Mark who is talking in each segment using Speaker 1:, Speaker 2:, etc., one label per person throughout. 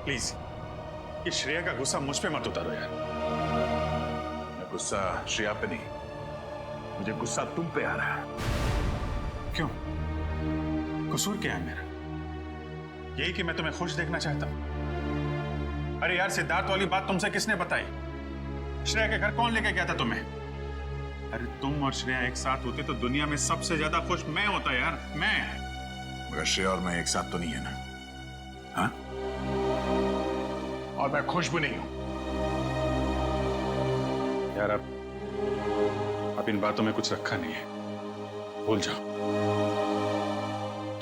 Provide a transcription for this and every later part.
Speaker 1: Please ये श्रेया का गुस्सा मुझ पे मत उतारो यार।
Speaker 2: गुस्सा श्रेया पे नहीं, मुझे गुस्सा तुम पे आ रहा है।
Speaker 1: क्यों? कसूर क्या है मेरा? यही कि मैं तुम्हें खुश देखना चाहता हूं। अरे यार, सिद्धार्थ वाली बात तुमसे किसने बताई? श्रेया के घर कौन लेके गया था तुम्हें? अरे तुम और श्रेया एक साथ होते तो दुनिया में सबसे ज्यादा खुश मैं होता यार, मैं।
Speaker 2: मगर श्रेया और मैं एक साथ तो नहीं है ना? हाँ? और मैं खुश भी नहीं हूं
Speaker 1: यार। अब इन बातों में कुछ रखा नहीं है, भूल जाओ।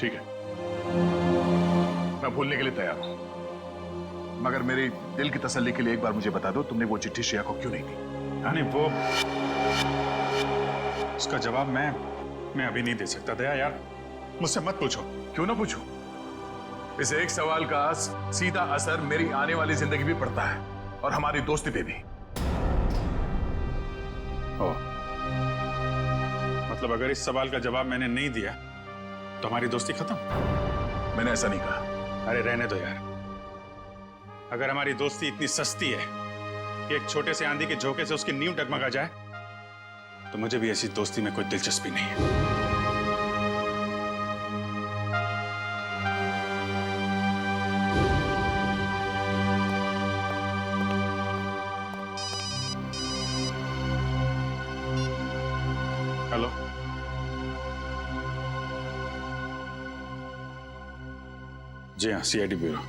Speaker 2: ठीक है, मैं भूलने के लिए तैयार हूं, मगर मेरी दिल की तसल्ली के लिए एक बार मुझे बता दो, तुमने वो चिट्ठी श्रेया को क्यों नहीं दी?
Speaker 1: नहीं, वो उसका जवाब मैं अभी नहीं दे सकता। दया यार, मुझसे मत पूछो।
Speaker 2: क्यों ना पूछूं? इस एक सवाल का सीधा असर मेरी आने वाली जिंदगी भी पड़ता है और हमारी दोस्ती पे भी।
Speaker 1: मतलब अगर इस सवाल का जवाब मैंने नहीं दिया तो हमारी दोस्ती खत्म?
Speaker 2: मैंने ऐसा नहीं कहा।
Speaker 1: अरे रहने दो यार। अगर हमारी दोस्ती इतनी सस्ती है कि एक छोटे से आंधी के झोंके से उसकी नींव डगमगा जाए, तो मुझे भी ऐसी दोस्ती में कोई दिलचस्पी नहीं है। हेलो, जी हाँ, सीआईडी ब्यूरो।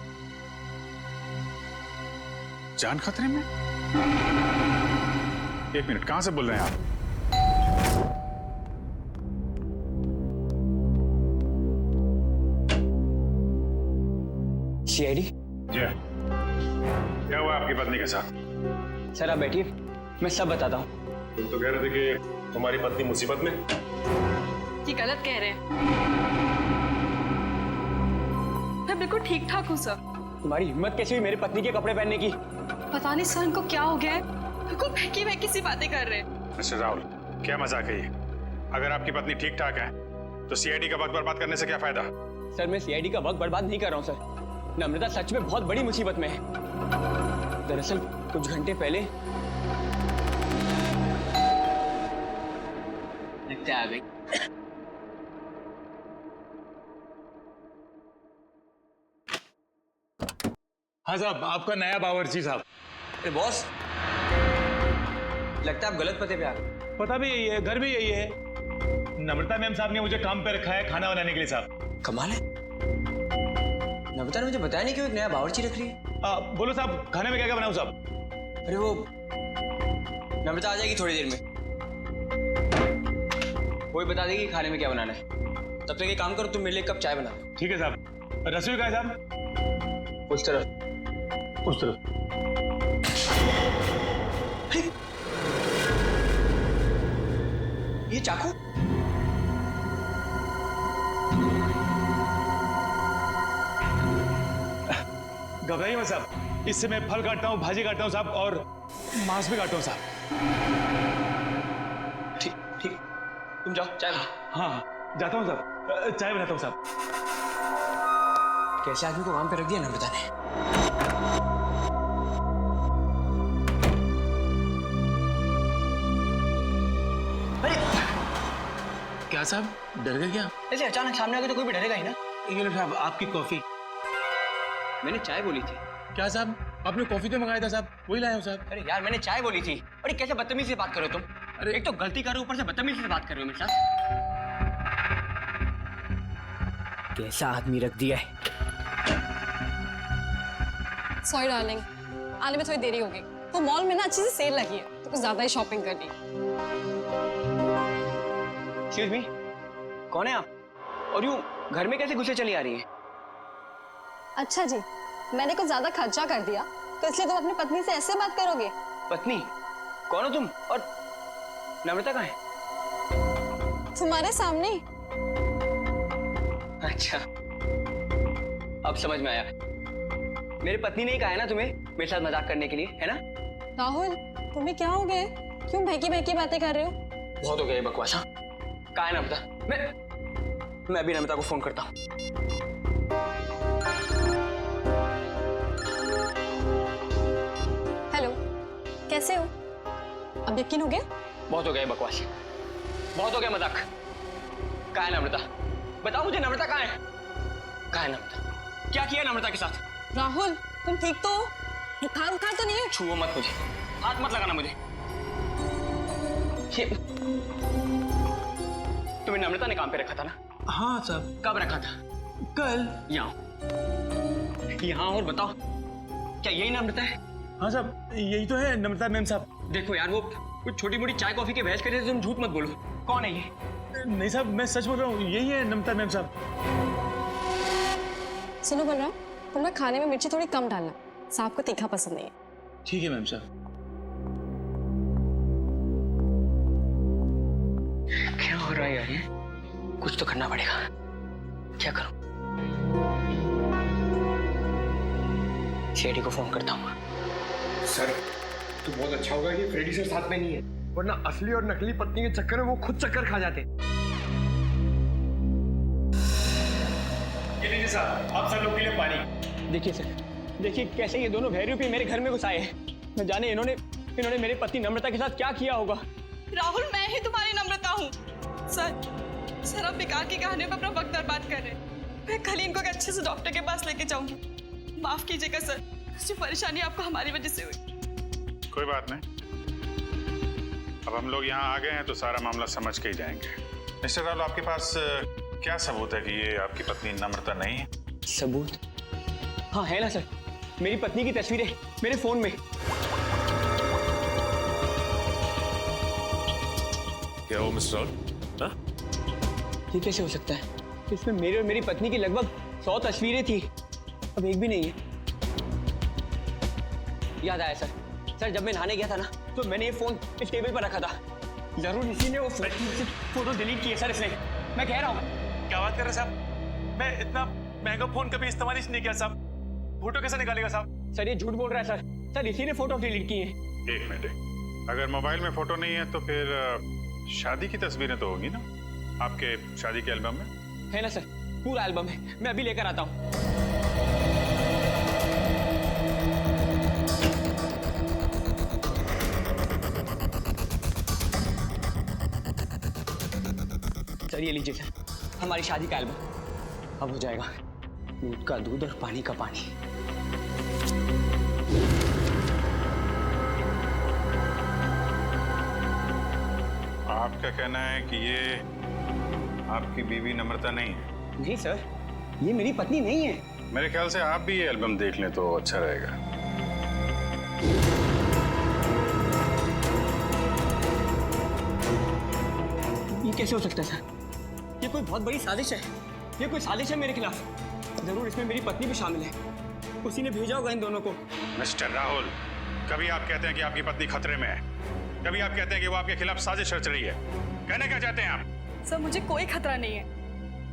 Speaker 1: जान खतरे में? एक मिनट, कहां से बोल रहे हैं आप?
Speaker 3: सीआईडी?
Speaker 1: जी हाँ। क्या हुआ आपकी पत्नी के साथ?
Speaker 3: सर आप बैठिए, मैं सब बताता हूँ।
Speaker 4: तुम तो कह रहे थे कि तुम्हारी पत्नी मुसीबत में।
Speaker 5: ये गलत कह रहे हैं। मैं बिल्कुल ठीक ठाक हूँ सर।
Speaker 3: तुम्हारी हिम्मत कैसे हुई मेरी पत्नी के कपड़े पहनने की?
Speaker 5: पता नहीं सर इनको क्या हो गया है, बिल्कुल बहकी बहकी सी बातें कर रहे हैं।
Speaker 1: मिस्टर राहुल, क्या मजाक है ये? अगर आपकी पत्नी ठीक ठाक है तो सीआईडी का वक्त बर्बाद करने से क्या फायदा?
Speaker 3: सर मैं सीआईडी का वक्त बर्बाद नहीं कर रहा हूँ सर। नम्रता सच में बहुत बड़ी मुसीबत में है। दरअसल कुछ घंटे पहले लगता है आ गई।
Speaker 6: हाँ साहब, आपका नया बावर्ची साहब।
Speaker 3: अरे बॉस, लगता है आप गलत पते पे आ गए।
Speaker 6: पता भी यही है, घर भी यही है। नम्रता मैम साहब ने मुझे काम पे रखा है खाना बनाने के लिए साहब।
Speaker 3: कमाल है, नम्रता ने मुझे बताया नहीं कि वो एक नया बावर्ची रख रही है।
Speaker 6: बोलो साहब, खाने में क्या क्या बनाऊं साहब?
Speaker 3: अरे वो नम्रता आ जाएगी थोड़ी देर में, वो ही बता देगी खाने में क्या बनाना है। तब तक एक काम करो, तुम मेरे लिए एक कप चाय बना दो।
Speaker 6: ठीक है साहब। रसोई कहाँ है साहब?
Speaker 3: उस तरफ।
Speaker 6: उस तरफ।
Speaker 3: ये चाकू?
Speaker 6: घबराइए मत साहब, इससे मैं फल काटता हूँ, भाजी काटता हूँ साहब, और मांस भी काटता हूँ साहब।
Speaker 3: ठीक ठीक, तुम जाओ चाय बना।
Speaker 6: हाँ जाता हूँ साहब, चाय बनाता हूँ साहब।
Speaker 3: कैसे आदमी को काम पे रख दिया नम्रता ने?
Speaker 6: क्या साहब, डर गए क्या?
Speaker 3: ऐसे अचानक सामने आ गए तो कोई भी डरेगा ही ना।
Speaker 6: ये लो साहब, आपकी कॉफी।
Speaker 3: मैंने चाय बोली थी।
Speaker 6: क्या साहब, आपने कॉफी तो मंगाया था साहब, वही लाया हूँ साहब।
Speaker 3: अरे यार मैंने चाय बोली थी। अरे कैसे बदतमीजी से बात कर रहे हो तुम?
Speaker 6: अरे
Speaker 3: एक तो गलती कर रहे हो, ऊपर से बदतमीजी से बात कर रहे हो मेरे साथ। कैसा आदमी रख दिया है।
Speaker 5: सॉरी डार्लिंग, आने में थोड़ी देरी हो गई। तो मॉल में ना अच्छी सी सेल लगी है तो कुछ ज्यादा ही शॉपिंग कर ली।
Speaker 3: एक्सक्यूज मी, कौन है आप? और यूं घर में कैसे घुसे चली आ रही है?
Speaker 5: अच्छा जी, मैंने कुछ ज्यादा खर्चा कर दिया तो इसलिए तुम अपनी पत्नी से ऐसे बात करोगे?
Speaker 3: पत्नी? कौन हो तुम? और नम्रता कहाँ है?
Speaker 5: तुम्हारे सामने।
Speaker 3: अच्छा, अब समझ में आया। मेरी पत्नी ने ही कहा है ना तुम्हें मेरे साथ मजाक करने के लिए, है ना?
Speaker 5: राहुल, तुम्हें क्या हो गया? क्यों बहकी बहकी बातें कर रहे हो?
Speaker 3: बहुत हो गया ये बकवास। हाँ, कहाँ है नम्रता? मैं अभी नम्रता को फोन करता हूँ।
Speaker 5: कैसे हो? अब यकीन हो गया?
Speaker 3: बहुत हो गया बकवास, बहुत हो गया मजाक। कहाँ है नम्रता? बताओ मुझे, नम्रता कहाँ है? कहाँ है नम्रता? क्या किया नम्रता के साथ?
Speaker 5: राहुल, तुम ठीक तो हो? बुखार उखार तो नहीं है?
Speaker 3: छुओ मत मुझे, हाथ मत लगाना मुझे। ये तुम्हें नम्रता ने काम पे रखा था ना?
Speaker 6: हाँ साहब।
Speaker 3: कब रखा था?
Speaker 6: कल।
Speaker 3: यहाँ और बताओ, क्या यही नम्रता है?
Speaker 6: हाँ साहब, यही तो है नम्रता मैम साहब।
Speaker 3: देखो यार, वो कुछ छोटी मोटी चाय कॉफी के बहस कर रहे थे, तुम झूठ मत बोलो। कौन है ये?
Speaker 6: नहीं साहब, मैं सच बोल रहा हूँ, यही है नम्रता मैम साहब।
Speaker 5: सुनो बलराम, तुम ना खाने में मिर्ची थोड़ी कम डालना, साहब को तीखा पसंद नहीं है।
Speaker 6: ठीक है मैम साहब।
Speaker 3: क्या हो रहा है यार, ये कुछ तो करना पड़ेगा। क्या करूं? शेडी को फोन करता हूँ।
Speaker 7: सर, तो बहुत अच्छा होगा कि फ्रेडी सर साथ में नहीं है, वरना असली और नकली पत्नी के चक्कर में वो खुद चक्कर खा जाते।
Speaker 6: ये लीजिए साहब, आप सब लोग के लिए पानी।
Speaker 3: देखिए सर, देखिए कैसे ये दोनों भैरूपी मेरे घर में घुस आए हैं। न जाने इन्होंने मेरी पत्नी नम्रता के साथ क्या किया होगा।
Speaker 8: राहुल, मैं ही तुम्हारी नम्रता हूँ। सर आप बेकार की कहानियों में अपना वक्त बर्बाद कर रहे हैं। मैं कल ही इनको एक अच्छे से डॉक्टर के पास लेके जाऊंगी। माफ कीजिएगा सर, जो परेशानी आपको हमारी वजह से हुई।
Speaker 1: कोई बात नहीं, अब हम लोग यहाँ आ गए हैं तो सारा मामला समझ के ही जाएंगे। मिस्टर राहुल, आपके पास क्या सबूत है कि ये आपकी पत्नी नम्रता नहीं है?
Speaker 3: सबूत? हाँ है ना सर, मेरी पत्नी की तस्वीरें मेरे फोन में।
Speaker 4: क्या हो मिस्टर राहुल? हाँ?
Speaker 3: ये कैसे हो सकता है? इसमें मेरे और मेरी पत्नी की लगभग 100 तस्वीरें थी, अब एक भी नहीं है। याद आया सर, जब मैं नहाने गया था ना, तो मैंने ये फोन इस टेबल पर रखा था। जरूर इसी ने वो फोटो डिलीट की है सर, इसने। मैं कह रहा हूँ।
Speaker 6: क्या बात कर रहे हैं साहब? मैं इतना महंगा फोन कभी इस्तेमाल ही नहीं किया साहब। फोटो कैसे निकालेगा साहब?
Speaker 3: सर ये झूठ बोल रहा है सर, इसी ने फोटो डिलीट की है।
Speaker 1: एक मिनट, अगर मोबाइल में फोटो नहीं है तो फिर शादी की तस्वीरें तो होगी ना आपके शादी के एल्बम में?
Speaker 3: है ना सर, पूरा एल्बम है, मैं अभी लेकर आता हूँ। सर ये लीजिए सर, हमारी शादी का एल्बम। अब हो जाएगा दूध का दूध और पानी का पानी।
Speaker 1: आपका कहना है कि ये आपकी बीवी नम्रता नहीं है?
Speaker 3: नहीं सर, ये मेरी पत्नी नहीं है।
Speaker 1: मेरे ख्याल से आप भी ये एल्बम देख लें तो अच्छा रहेगा।
Speaker 3: ये कैसे हो सकता है सर? ये कोई बहुत बड़ी साजिश है, ये कोई साजिश है मेरे खिलाफ। जरूर इसमें मेरी पत्नी भी शामिल है, उसी ने भेजा होगा इन दोनों को।
Speaker 1: मिस्टर राहुल, कभी आप कहते हैं कि आपकी पत्नी खतरे में है, कभी आप कहते हैं कि वो आपके खिलाफ साजिश रच रही है। कहने क्या चाहते हैं आप?
Speaker 8: सर मुझे कोई खतरा नहीं है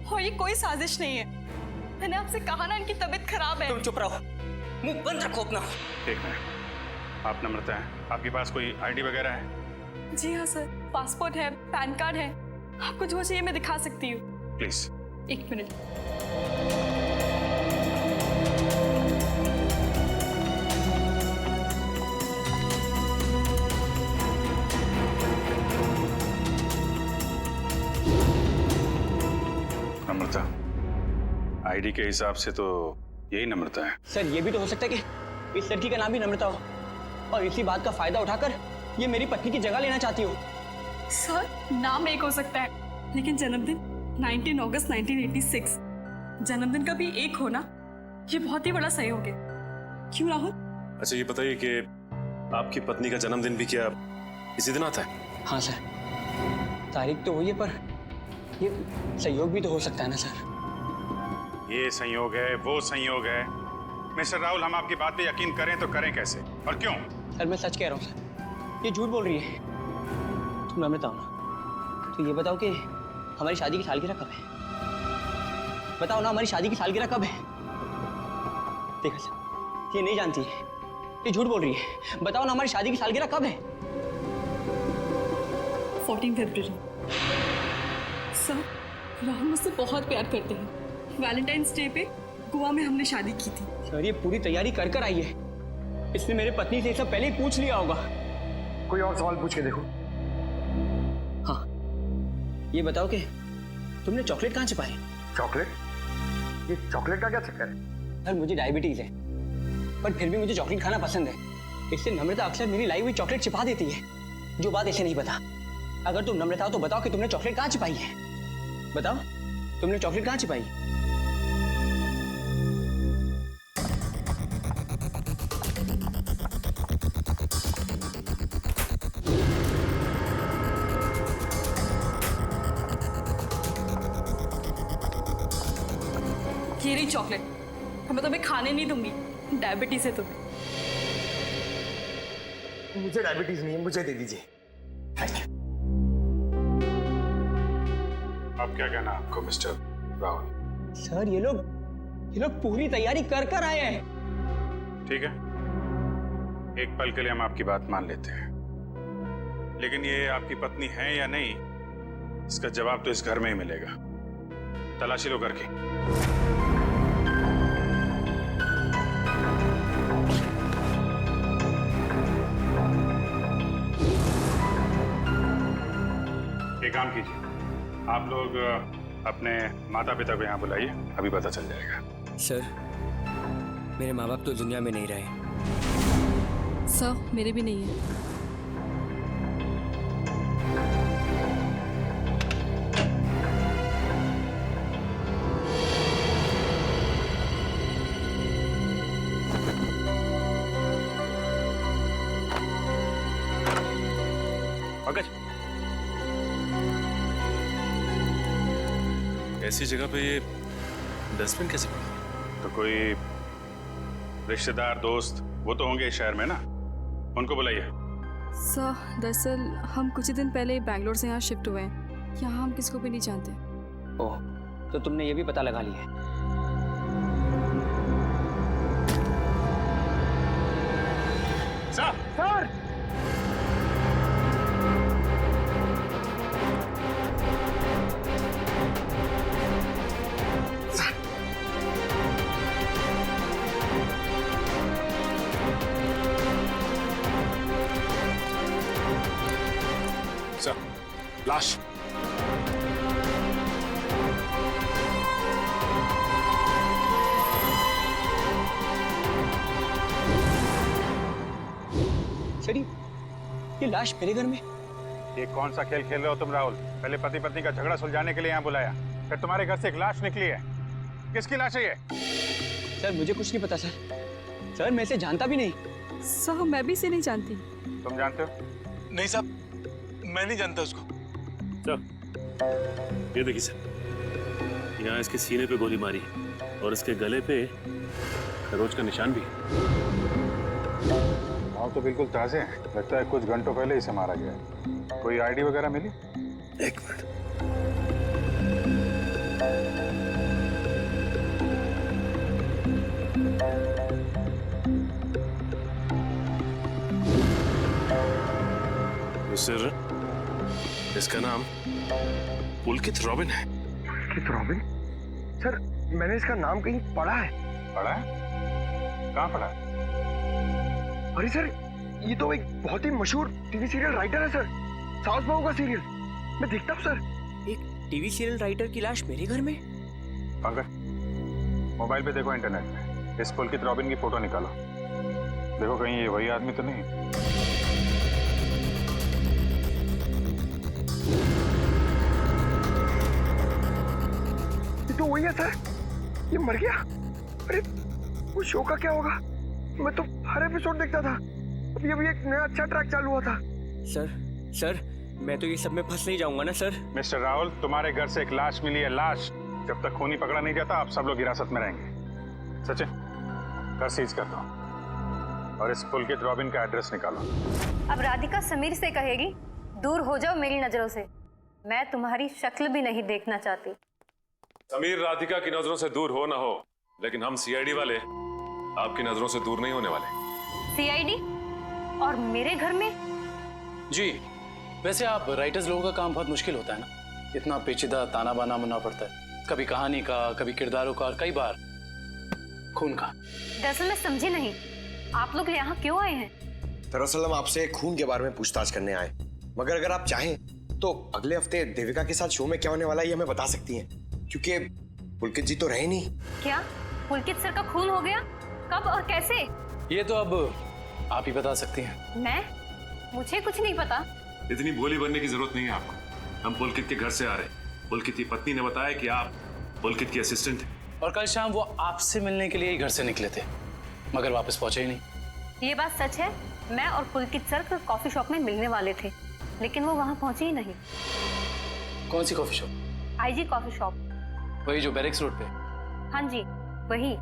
Speaker 8: और ये कोई साजिश नहीं है। मैंने आपसे कहा ना, इनकी तबीयत खराब है।
Speaker 3: तुम चुप रहो, मुंह बंद रखो अपना।
Speaker 1: एक मिनट, आप नम्रता हैं? आपके पास कोई आईडी वगैरह है?
Speaker 8: जी हाँ सर, पासपोर्ट है, पैन कार्ड है। आपको जो चाहिए मैं दिखा सकती हूँ।
Speaker 1: प्लीज।
Speaker 8: एक मिनट।
Speaker 1: नम्रता, आईडी के हिसाब से तो यही नम्रता है।
Speaker 3: सर ये भी तो हो सकता है कि इस लड़की का नाम भी नम्रता हो और इसी बात का फायदा उठाकर ये मेरी पत्नी की जगह लेना चाहती हो।
Speaker 8: सर नाम एक हो सकता है, लेकिन जन्मदिन 19 अगस्त 1986। जन्मदिन का भी एक होना, ये बहुत ही बड़ा सहयोग है। क्यों राहुल?
Speaker 4: अच्छा ये बताइए कि आपकी पत्नी का जन्मदिन भी क्या इसी दिन आता है?
Speaker 3: हाँ सर, तारीख तो वही है, पर ये सहयोग भी तो हो सकता है ना सर।
Speaker 1: ये संयोग है, वो संयोग है। मिस्टर राहुल, हम आपकी बात पे यकीन करें तो करें कैसे और क्यों?
Speaker 3: सर मैं सच कह रहा हूँ सर, ये झूठ बोल रही है। तुम नम्रता हो ना, तो ये बताओ कि हमारी शादी की सालगिरह कब है? बताओ ना, हमारी शादी की सालगिरह कब है? देखा सर, ये नहीं जानती है, ये झूठ बोल रही है। बताओ ना, हमारी शादी की सालगिरह कब है?
Speaker 8: 14 फरवरी। सर राहुल मुझसे बहुत प्यार करते हैं। वैलेंटाइंस डे पे गोवा में हमने शादी की थी।
Speaker 3: सर ये पूरी तैयारी कर कर आई है, इसने मेरे पत्नी से ये सब पहले ही पूछ लिया होगा।
Speaker 7: कोई और सवाल पूछ के देखो।
Speaker 3: हाँ, ये बताओ कि तुमने चॉकलेट कहाँ छिपाई?
Speaker 7: चॉकलेट? ये चॉकलेट का क्या चक्कर है?
Speaker 3: सर मुझे डायबिटीज है, पर फिर भी मुझे चॉकलेट खाना पसंद है। इसलिए नम्रता अक्सर मेरी लाई हुई चॉकलेट छिपा देती है, जो बात इसे नहीं पता। अगर तुम नम्रता हो तो बताओ कि तुमने चॉकलेट कहाँ छिपाई है। बताओ, तुमने चॉकलेट कहाँ छिपाई?
Speaker 8: ये रही चॉकलेट, मैं तुम्हें खाने नहीं दूंगी, डायबिटीज है तुम्हें।
Speaker 7: मुझे डायबिटीज नहीं है, मुझे दे दीजिए।
Speaker 1: अब क्या कहना आपको मिस्टर राहुल?
Speaker 3: सर ये लोग पूरी तैयारी कर कर आए हैं।
Speaker 1: ठीक है, एक पल के लिए हम आपकी बात मान लेते हैं, लेकिन ये आपकी पत्नी है या नहीं, इसका जवाब तो इस घर में ही मिलेगा। तलाशी लो घर की। एक काम कीजिए, आप लोग अपने माता पिता को यहाँ बुलाइए, अभी पता चल जाएगा।
Speaker 3: सर मेरे माँ बाप तो दुनिया में नहीं रहे।
Speaker 8: सर मेरे भी नहीं है।
Speaker 4: पंकज, ऐसी जगह पे ये डस्टबिन कैसे पड़ा?
Speaker 1: तो कोई रिश्तेदार दोस्त वो तो होंगे इस शहर में ना, उनको बुलाइए।
Speaker 8: सर दरअसल हम कुछ ही दिन पहले बैंगलोर से यहाँ शिफ्ट हुए हैं, यहाँ हम किसी को भी नहीं जानते।
Speaker 3: ओह, तो तुमने ये भी पता लगा लिया है?
Speaker 7: सर!
Speaker 1: सर, लाश।
Speaker 3: सर ये लाश मेरे घर में?
Speaker 1: ये कौन सा खेल खेल रहे हो तुम राहुल? पहले पति पत्नी का झगड़ा सुलझाने के लिए यहाँ बुलाया, फिर तुम्हारे घर से एक लाश निकली है। किसकी लाश है ये?
Speaker 3: सर मुझे कुछ नहीं पता सर मैं इसे जानता भी नहीं।
Speaker 8: सर मैं भी इसे नहीं जानती।
Speaker 1: तुम जानते हो?
Speaker 6: नहीं साहब, मैं नहीं जानता उसको।
Speaker 4: ये देखिए सर, यहाँ इसके सीने पे गोली मारी और इसके गले पे खरोच का निशान भी है।
Speaker 1: हाँ तो बिल्कुल ताजे हैं, लगता है कुछ घंटों पहले इसे मारा गया। कोई आईडी वगैरह मिली?
Speaker 4: एक मिनट। मिस्टर, इसका नाम पुलकित रॉबिन है।
Speaker 7: पुलकित रॉबिन? सर मैंने इसका नाम कहीं पढ़ा है।
Speaker 1: पढ़ा है? कहाँ पढ़ा है?
Speaker 7: अरे सर ये तो एक बहुत ही मशहूर टीवी सीरियल राइटर है सर, साउथ बहू का सीरियल मैं देखता हूँ सर।
Speaker 3: एक टीवी सीरियल राइटर की लाश मेरे घर में?
Speaker 1: पंकज, मोबाइल पे देखो, इंटरनेट पे इस पुलकित रॉबिन की फोटो निकालो, देखो कहीं ये वही आदमी तो नहीं।
Speaker 7: ये तो वही है सर, ये मर गया। अरे वो शो का क्या होगा? मैं तो हर एपिसोड देखता था, अभी अभी एक नया अच्छा ट्रैक चालू हुआ था।
Speaker 3: सर मैं तो ये सब में फंस नहीं जाऊंगा ना सर?
Speaker 1: मिस्टर राहुल, तुम्हारे घर से एक लाश मिली है, लाश। जब तक खूनी पकड़ा नहीं जाता आप सब लोग हिरासत में रहेंगे। सचिन, घर सीज कर दो और इस पुलकित रॉबिन का एड्रेस निकालो।
Speaker 9: अब राधिका समीर से कहेगी दूर हो जाओ मेरी नजरों से, मैं तुम्हारी शक्ल भी नहीं देखना चाहती।
Speaker 2: समीर राधिका की नजरों से दूर हो ना हो, लेकिन हम सीआईडी वाले आपकी नजरों से दूर नहीं होने वाले।
Speaker 9: सीआईडी? और मेरे घर में?
Speaker 10: जी, वैसे आप राइटर्स लोगों का काम बहुत मुश्किल होता है ना, इतना पेचीदा ताना बाना बनना पड़ता है, कभी कहानी का, कभी किरदारों का और कई बार खून का।
Speaker 9: दरअसल मैं समझी नहीं, आप लोग यहाँ क्यों आए हैं?
Speaker 11: दरअसल हम आपसे खून के बारे में पूछताछ करने आए, मगर अगर आप चाहें तो अगले हफ्ते देविका के साथ शो में क्या होने वाला है ये हमें बता सकती हैं, क्योंकि पुलकित जी तो रहे नहीं।
Speaker 9: क्या पुलकित सर का खून हो गया? कब और कैसे?
Speaker 10: ये तो अब आप ही बता सकती हैं।
Speaker 9: मुझे कुछ नहीं पता।
Speaker 2: इतनी भोली बनने की जरूरत नहीं है आपको। हम पुलकित के घर से आ रहे हैं। पुलकित की पत्नी ने बताया कि आप पुलकित की असिस्टेंट हैं।
Speaker 10: और कल शाम वो आपसे मिलने के लिए ही घर से निकले थे, मगर वापस पहुंचे ही नहीं।
Speaker 9: ये बात सच है। मैं और पुलकित सर कॉफी शॉप में मिलने वाले थे, लेकिन वो वहाँ पहुंचे ही नहीं।
Speaker 10: कौन सी coffee shop?
Speaker 9: IG coffee shop.
Speaker 10: वही जो बैरिक्स रोड पे?
Speaker 9: हाँ जी वही।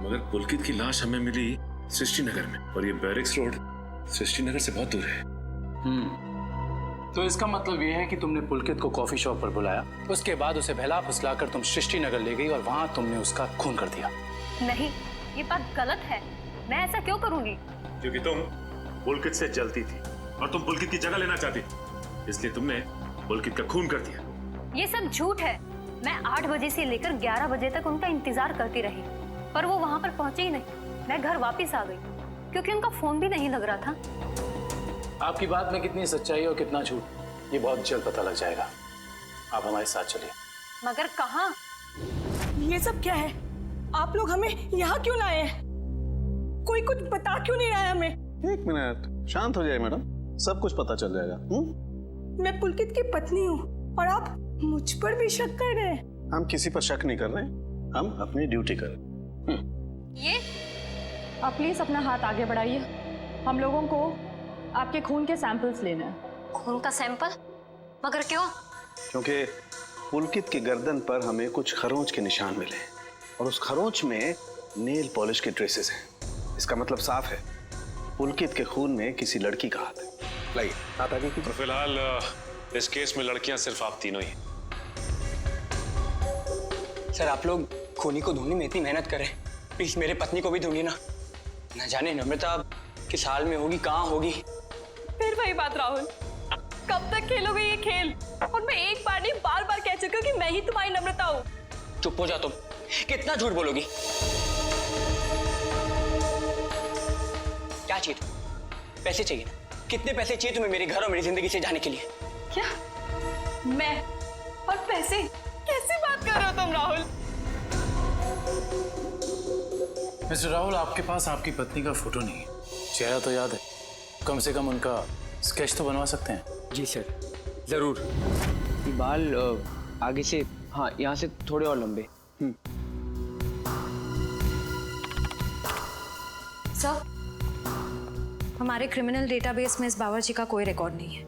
Speaker 2: मगर पुलकित की लाश हमें मिली सृष्टि नगर में, और ये बैरिक्स रोड सृष्टि नगर से बहुत दूर है।
Speaker 10: तो इसका मतलब ये है कि तुमने पुलकित को कॉफी शॉप पर बुलाया, उसके बाद उसे बहला फुसलाकर तुम सृष्टि नगर ले गई और वहां तुमने उसका खून कर दिया।
Speaker 9: नहीं, ये बात गलत है। मैं ऐसा क्यों करूंगी?
Speaker 2: क्योंकि तुम पुलकित से जलती थी और तुम पुलकित की जगह लेना चाहती थी, इसलिए तुमने पुलकित का खून कर दिया।
Speaker 9: ये सब झूठ है। मैं 8 बजे से लेकर 11 बजे तक उनका इंतजार करती रही, पर वो वहां पर पहुंचे ही नहीं। मैं घर वापस आ गई क्योंकि उनका फोन भी नहीं लग रहा था।
Speaker 10: आपकी बात में कितनी सच्चाई और कितना झूठ, ये बहुत जल्द पता लग जाएगा। आप हमारे साथ चलिए।
Speaker 9: मगर कहाँ?
Speaker 8: ये सब क्या है? आप लोग हमें यहाँ क्यों लाए हैं? कोई कुछ बता क्यों नहीं रहा है हमें?
Speaker 4: 1 मिनट, शांत हो जाए मैडम, सब कुछ पता चल जाएगा।
Speaker 8: मैं पुलकित की पत्नी हूँ और आप मुझ पर भी शक कर रहे हैं।
Speaker 4: हम किसी पर शक नहीं कर रहे, हम अपनी ड्यूटी कर रहे हैं।
Speaker 9: ये
Speaker 5: आप प्लीज अपना हाथ आगे बढ़ाइए। हम लोगों को आपके खून के सैंपल्स लेने हैं।
Speaker 9: खून का सैंपल? मगर क्यों?
Speaker 4: क्योंकि पुलकित की गर्दन पर हमें कुछ खरोंच के निशान मिले और उस खरोंच में नेल पॉलिश के ट्रेसेस हैं। इसका मतलब साफ है, पुलकित के खून में किसी लड़की का हाथ है। लाइए हाथ आगे कीजिए।
Speaker 2: तो फिलहाल इस केस में लड़कियां सिर्फ आप तीनों ही।
Speaker 3: सर आप लोग खूनी को ढूंढने में इतनी मेहनत करें, प्लीज मेरे पत्नी को भी ढूंढिए ना। न जाने नम्रता किस हाल में होगी, कहाँ होगी।
Speaker 8: फिर वही बात राहुल, कब तक खेलोगे ये खेल? और मैं एक बार नहीं बार बार कह चुकी हूँ कि मैं ही तुम्हारी नम्रता हूँ।
Speaker 3: चुप हो जा तुम, कितना झूठ बोलोगी? क्या चाहिए तुम्हें? पैसे चाहिए ना? कितने पैसे चाहिए तुम्हें मेरे घर और मेरी जिंदगी से जाने के लिए?
Speaker 8: क्या? मैं और पैसे? कैसी बात कर रहे हो तुम राहुल?
Speaker 10: मिस्टर राहुल, आपके पास आपकी पत्नी का फोटो नहीं है, चेहरा तो याद है, कम से कम उनका स्केच तो बनवा सकते हैं।
Speaker 3: जी सर, जरूर। ये बाल आगे से, हाँ यहाँ से थोड़े और लंबे।
Speaker 12: सर, हमारे क्रिमिनल डेटाबेस में इस बावर्ची का कोई रिकॉर्ड नहीं है।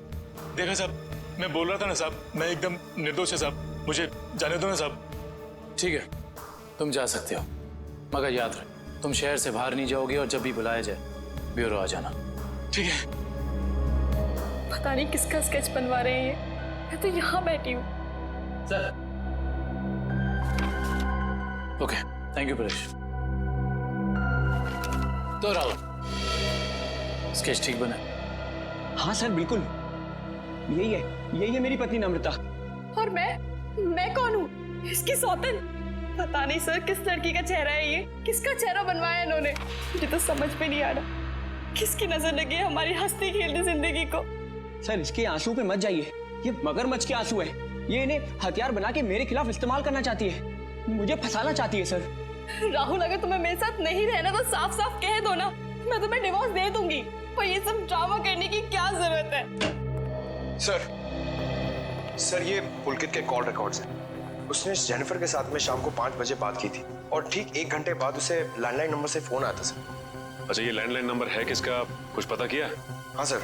Speaker 6: देखा साहब, मैं बोल रहा था ना साहब, मैं एकदम निर्दोष है साहब, मुझे जाने दो ना साहब।
Speaker 10: ठीक है, तुम जा सकते हो, मगर याद रहे तुम शहर से बाहर नहीं जाओगे और जब भी बुलाया जाए ब्यूरो आ जाना।
Speaker 6: ठीक है।
Speaker 8: पता नहीं किसका स्केच बनवा रहे हैं, मैं तो यहाँ बैठी हूँ।
Speaker 10: Sir. Okay, thank you Paresh. तो राहुल, स्केच ठीक बना?
Speaker 3: हाँ सर बिल्कुल, यही है मेरी पत्नी नम्रता।
Speaker 8: और मैं कौन हूँ? इसकी सौतन? पता नहीं सर किस लड़की का चेहरा है ये, किसका चेहरा बनवाया इन्होंने, मुझे तो समझ में नहीं आ रहा। किसकी नजर लगी है हमारी हंसती खेलती जिंदगी को?
Speaker 3: सर इसके आंसू पे मत जाइए, ये मगरमच्छ के आंसू है। ये इन्हें हथियार बना के मेरे खिलाफ इस्तेमाल करना चाहती है, मुझे फंसाना चाहती है सर।
Speaker 8: राहुल, अगर तुम्हें मेरे साथ नहीं रहना तो साफ साफ कह दो ना, मैं तुम्हें डिवोर्स दे दूंगी। पर ये सब ड्रामा करने की क्या जरूरत है?
Speaker 11: सर ये पुलकित के कॉल रिकॉर्ड्स हैं। उसने जेनिफर के साथ में शाम को 5 बजे बात की थी और ठीक 1 घंटे बाद उसे लैंडलाइन नंबर से फोन आया था सर।
Speaker 2: अच्छा, ये लैंडलाइन नंबर है किसका, कुछ पता किया?
Speaker 11: हाँ sir,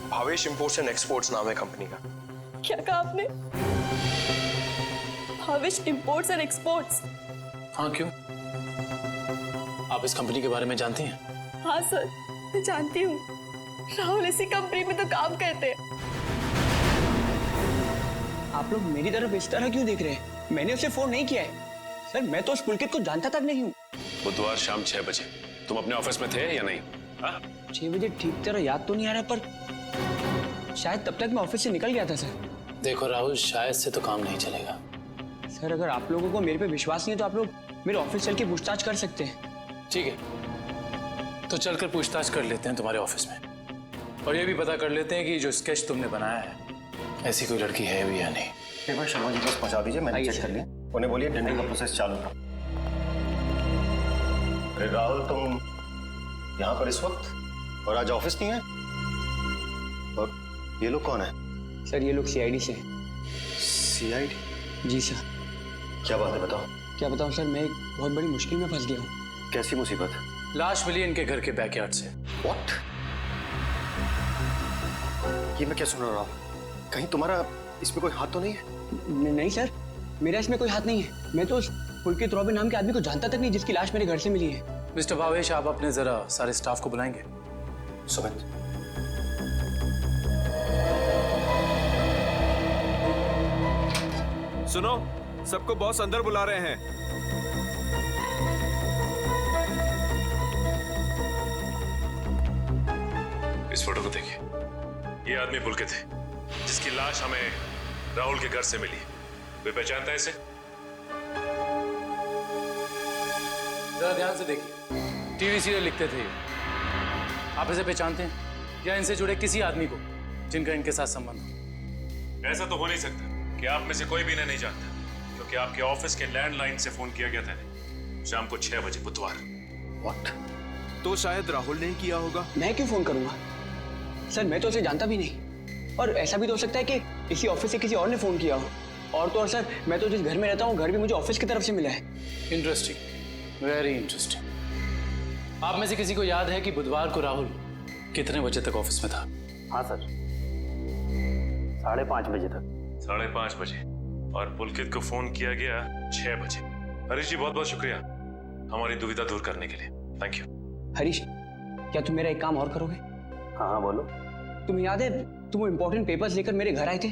Speaker 11: Bhavesh imports and exports नाम है कंपनी का।
Speaker 8: क्या कहा आपने? Bhavesh imports and exports?
Speaker 10: हाँ, क्यों? आप इस कंपनी के बारे में जानती हैं?
Speaker 8: हाँ सर, मैं जानती हूँ। राहुल इसी कंपनी में तो काम करते हैं।
Speaker 3: आप लोग मेरी तरफ इस तरह क्यों देख रहे हैं? मैंने उसे फोन नहीं किया है सर, मैं तो उस पुलकित को जानता तक नहीं हूँ।
Speaker 2: बुधवार शाम 6 बजे तुम अपने ऑफिस में थे या नहीं?
Speaker 3: 6 बजे ठीक तरह याद तो नहीं आ रहा, पर शायद तब तक मैं ऑफिस से निकल गया था सर।
Speaker 10: देखो राहुल, शायद से तो काम नहीं चलेगा।
Speaker 3: सर अगर आप लोगों को मेरे पे विश्वास नहीं है तो आप लोग मेरे ऑफिस चल के पूछताछ कर सकते हैं।
Speaker 10: ठीक है, तो चलकर पूछताछ कर लेते हैं तुम्हारे ऑफिस में। और ये भी पता कर लेते हैं कि जो स्केच तुमने बनाया है ऐसी कोई लड़की है भी या नहीं।
Speaker 11: एक बार शर्मा जी बस पहुंचा दीजिए, मैंने चेक कर लिया। उन्हें बोलिए टेंडर का प्रोसेस चालू करो। अरे राहुल, तुम यहाँ पर इस वक्त और आज ऑफिस नहीं है? और ये लोग कौन है?
Speaker 3: सर ये लोग सीआईडी से हैं।
Speaker 11: सीआईडी?
Speaker 3: जी सर।
Speaker 11: क्या बात है, बताओ।
Speaker 3: क्या बताऊं सर, मैं एक बहुत बड़ी मुश्किल में फंस गया हूँ।
Speaker 11: कैसी मुसीबत?
Speaker 10: लाश मिली इनके घर के बैकयार्ड से।
Speaker 11: व्हाट? ये मैं क्या सुन रहा हूँ? कहीं तुम्हारा इसमें कोई हाथ तो नहीं है?
Speaker 3: नहीं सर, मेरा इसमें कोई हाथ नहीं है। मैं तो उस पुलकित रॉबिन नाम के आदमी को जानता तक नहीं जिसकी लाश मेरे घर से मिली है।
Speaker 10: मिस्टर भावेश, आप अपने जरा सारे स्टाफ को बुलाएंगे।
Speaker 11: सुमित,
Speaker 13: सुनो, सबको बॉस अंदर बुला रहे हैं।
Speaker 2: इस फोटो को देखिए, ये आदमी पुलकित है जिसकी लाश हमें राहुल के घर से मिली। कोई पहचानता है इसे?
Speaker 10: जरा ध्यान से देखिए, टीवी सीरियल लिखते थे ये। आप इसे पहचानते हैं या इनसे जुड़े किसी आदमी को जिनका इनके साथ संबंध हो?
Speaker 2: ऐसा तो हो नहीं सकता कि आप में से कोई भी इन्हें नहीं जानता, क्योंकि आपके ऑफिस के लैंडलाइन से फोन किया गया था शाम को 6 बजे बुधवार।
Speaker 11: व्हाट?
Speaker 13: तो शायद राहुल ने किया होगा।
Speaker 3: मैं क्यों फोन करूंगा सर, मैं तो उसे जानता भी नहीं। और ऐसा भी तो हो सकता है कि इसी ऑफिस से किसी और ने फोन किया हो। और तो और सर, मैं तो जिस घर में रहता हूँ घर भी मुझे ऑफिस की तरफ से मिला है।
Speaker 10: Interesting, very interesting. आप में से किसी को याद है कि बुधवार को राहुल कितने बजे तक ऑफिस में था?
Speaker 4: हाँ सर, 5:30 बजे तक।
Speaker 2: 5:30 बजे, और पुलकित को फोन किया गया 6 बजे। हरीश जी, बहुत बहुत शुक्रिया हमारी दुविधा दूर करने के लिए। Thank you.
Speaker 3: हरीश, क्या तुम मेरा एक काम और करोगे?
Speaker 4: हाँ बोलो।
Speaker 3: तुम्हें याद है तुम वो इम्पोर्टेंट पेपर्स लेकर मेरे घर आए थे?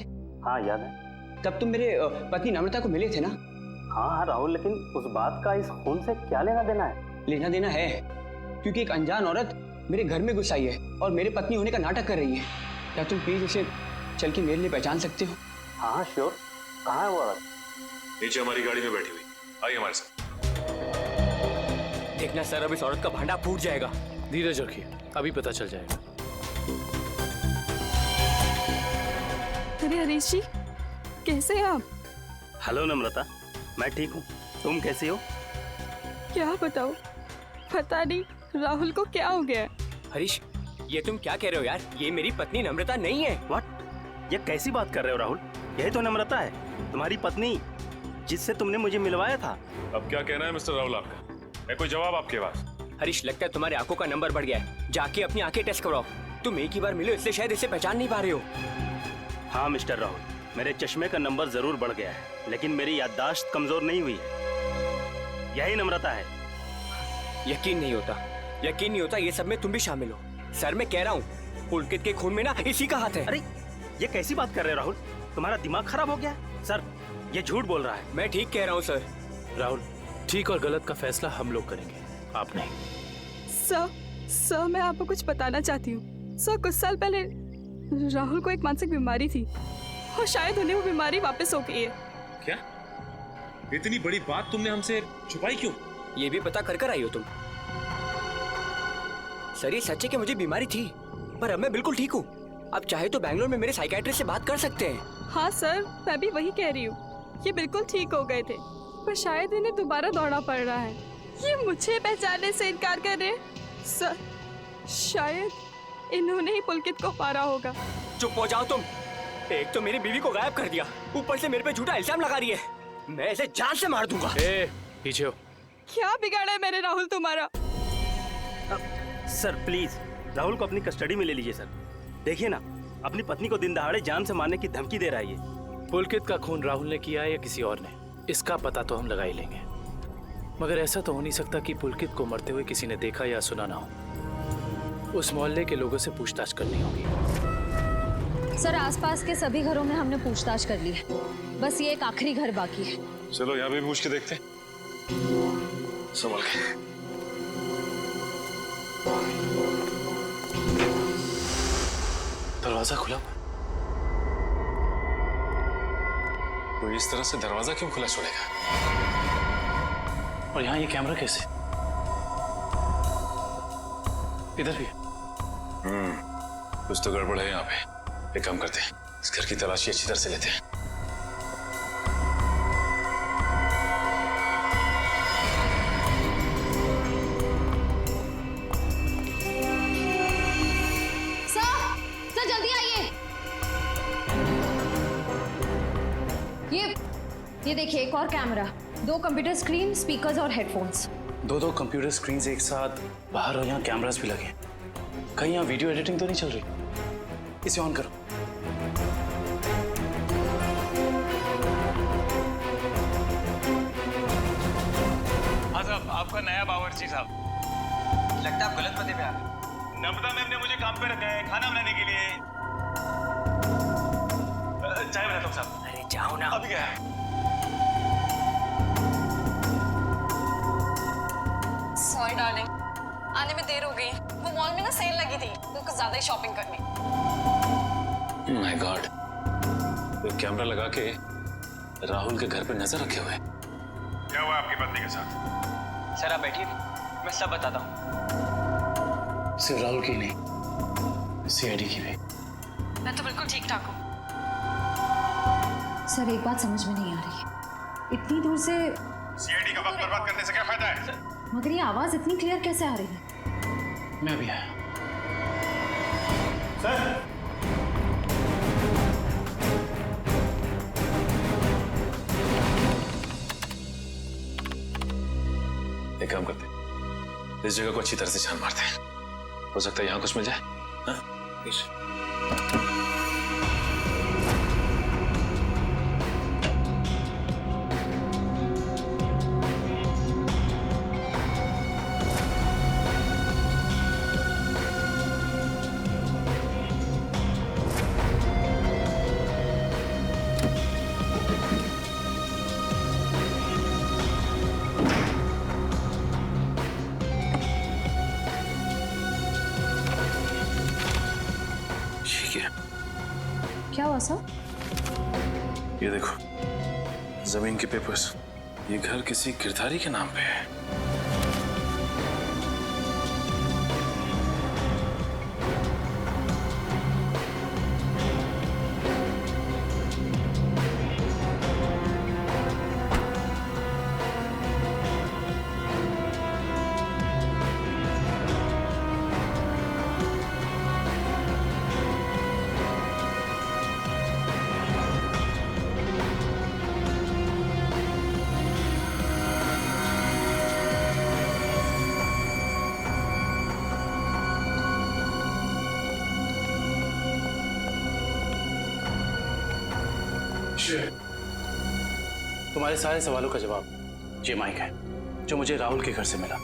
Speaker 4: हाँ याद है।
Speaker 3: तब तुम मेरे पत्नी नम्रता को मिले थे ना?
Speaker 4: हाँ राहुल, लेकिन उस बात का इस खून से क्या लेना देना है?
Speaker 3: लेना देना है, क्योंकि एक अनजान औरत मेरे घर में घुस आई है और मेरे पत्नी होने का नाटक कर रही है। क्या तुम प्लीज उसे चल के मेरे लिए पहचान सकते हो?
Speaker 4: हाँ श्योर। कहाँ है वो औरत?
Speaker 2: नीचे हमारी गाड़ी में बैठी हुई। आइए हमारे साथ।
Speaker 3: देखना सर, अब इस औरत का भांडा फूट जाएगा।
Speaker 10: धीरज रखिए, अभी पता चल जाएगा।
Speaker 8: अरे हरीश जी, कैसे हैं आप?
Speaker 4: हेलो नम्रता, मैं ठीक हूँ। तुम कैसी हो?
Speaker 8: क्या बताओ, पता नहीं राहुल को क्या हो गया है।
Speaker 3: हरीश, ये तुम क्या कह रहे हो यार? ये मेरी पत्नी नम्रता नहीं है।
Speaker 4: व्हाट? ये कैसी बात कर रहे हो राहुल? यही तो नम्रता है, तुम्हारी पत्नी, जिससे तुमने मुझे मिलवाया था।
Speaker 2: अब क्या कहना है मिस्टर राहुल आपका? है कोई जवाब आपके पास?
Speaker 3: हरीश, लगता है तुम्हारे आंखों का नंबर बढ़ गया है। जाके अपनी आंखें टेस्ट करवाओ। तुम एक ही बार मिले इसलिए शायद इसे पहचान नहीं पा रहे हो।
Speaker 4: हाँ मिस्टर राहुल, मेरे चश्मे का नंबर जरूर बढ़ गया है, लेकिन मेरी याददाश्त कमजोर नहीं हुई है। यही नम्रता है।
Speaker 3: यकीन नहीं होता ये सब में तुम भी शामिल हो। सर, मैं कह रहा हूँ पुलकित के खून में ना इसी का हाथ है।
Speaker 4: अरे ये कैसी बात कर रहे हो राहुल? तुम्हारा दिमाग खराब हो गया? सर, ये झूठ बोल रहा है।
Speaker 3: मैं ठीक कह रहा हूँ सर।
Speaker 10: राहुल, ठीक और गलत का फैसला हम लोग करेंगे, आप नहीं।
Speaker 8: सर, मैं आपको कुछ बताना चाहती हूँ। सर, कुछ साल पहले राहुल को एक मानसिक बीमारी थी और शायद उन्हें वो बीमारी वापस हो गई है।
Speaker 2: क्या? इतनी बड़ी बात तुमने हमसे छुपाई क्यों?
Speaker 3: ये भी पता कर आई हो तुम? सर, ये सच है कि मुझे बीमारी थी, पर अब मैं बिल्कुल ठीक हूँ। अब चाहे तो बैंगलोर में मेरे साइकियाट्रिस्ट से बात कर सकते हैं।
Speaker 8: हाँ सर, मैं भी वही कह रही हूँ। ये बिल्कुल ठीक हो गए थे, पर शायद इन्हें दोबारा दौड़ना पड़ रहा है। ये मुझे पहचानने से इनकार कर रहे हैं। सर, शायद इन्होंने ही पुलकित को मारा होगा।
Speaker 3: चुप हो जाओ तुम। एक तो मेरी बीवी को गायब कर दिया, ऊपर से मेरे पे झूठा इल्जाम लगा रही है। मैं इसे जान से मार दूंगा।
Speaker 10: पीछे हो।
Speaker 8: क्या बिगाड़ा है मैंने राहुल तुम्हारा?
Speaker 4: सर प्लीज राहुल को अपनी कस्टडी में ले लीजिए सर। देखिए ना, अपनी पत्नी को दिन दहाड़े जान से मारने की धमकी दे रहा है ये।
Speaker 10: पुलकित का खून राहुल ने किया है या किसी और ने, इसका पता तो हम लगा ही लेंगे। मगर ऐसा तो हो नहीं सकता कि पुलकित को मरते हुए किसी ने देखा या सुना ना हो। उस मोहल्ले के लोगों से पूछताछ करनी होगी।
Speaker 12: सर, आसपास के सभी घरों में हमने पूछताछ कर ली है, बस ये एक आखिरी घर बाकी है।
Speaker 2: चलो यहाँ भी पूछ के देखते हैं। संभल के।
Speaker 10: दरवाजा खुला।
Speaker 2: तो इस तरह से दरवाजा क्यों खुला छोड़ेगा?
Speaker 10: और यहाँ ये कैमरा कैसे? इधर भी।
Speaker 2: कुछ तो गड़बड़ है यहाँ पे। एक काम करते हैं, इस घर की तलाशी अच्छी तरह से लेते हैं।
Speaker 12: सर जल्दी आइए। ये देखिए एक और कैमरा, 2 कंप्यूटर स्क्रीन, स्पीकर्स और हेडफोन्स।
Speaker 10: दो कंप्यूटर स्क्रीन एक साथ बाहर और यहाँ कैमरास भी लगे। कहीं यहाँ वीडियो एडिटिंग तो नहीं चल रही? इसे ऑन करो।
Speaker 6: हाँ साहब, आपका नया बावर्ची साहब।
Speaker 3: लगता है आप गलत पते पे आ गए।
Speaker 6: नम्रता मैम ने मुझे काम पे रखा है खाना बनाने के लिए। चाय बनाता हूँ साहब।
Speaker 3: अरे जाओ ना।
Speaker 6: अभी क्या है?
Speaker 8: सॉरी डार्लिंग, आने में देर हो गई। वो मॉल में ना सेल लगी थी तो कुछ ज्यादा ही शॉपिंग करनी।
Speaker 2: माय गॉड, कोई कैमरा लगा के राहुल के घर पे नजर रखे हुए।
Speaker 1: क्या हुआ आपकी पत्नी के साथ?
Speaker 3: सर आप बैठिए, मैं सब बताता हूँ।
Speaker 10: सिर्फ राहुल की नहीं, सीआईडी की भी।
Speaker 8: मैं तो बिल्कुल ठीक ठाक हूँ।
Speaker 12: सर एक बात समझ में नहीं आ रही है, इतनी दूर से
Speaker 1: सीआईडी का वक्त बर्बाद करने से क्या फायदा है?
Speaker 12: मगर ये आवाज इतनी क्लियर कैसे आ रही है?
Speaker 10: मैं भी आया।
Speaker 6: सर
Speaker 2: एक काम करते हैं, इस जगह को अच्छी तरह से छान मारते हैं। हो सकता है यहाँ कुछ मिल जाए। हाँ?
Speaker 12: क्या हुआ सर?
Speaker 2: ये देखो, जमीन के पेपर्स। ये घर किसी गिरधारी के नाम पे है।
Speaker 10: तुम्हारे सारे सवालों का जवाब ये माइक है, जो मुझे राहुल के घर से मिला।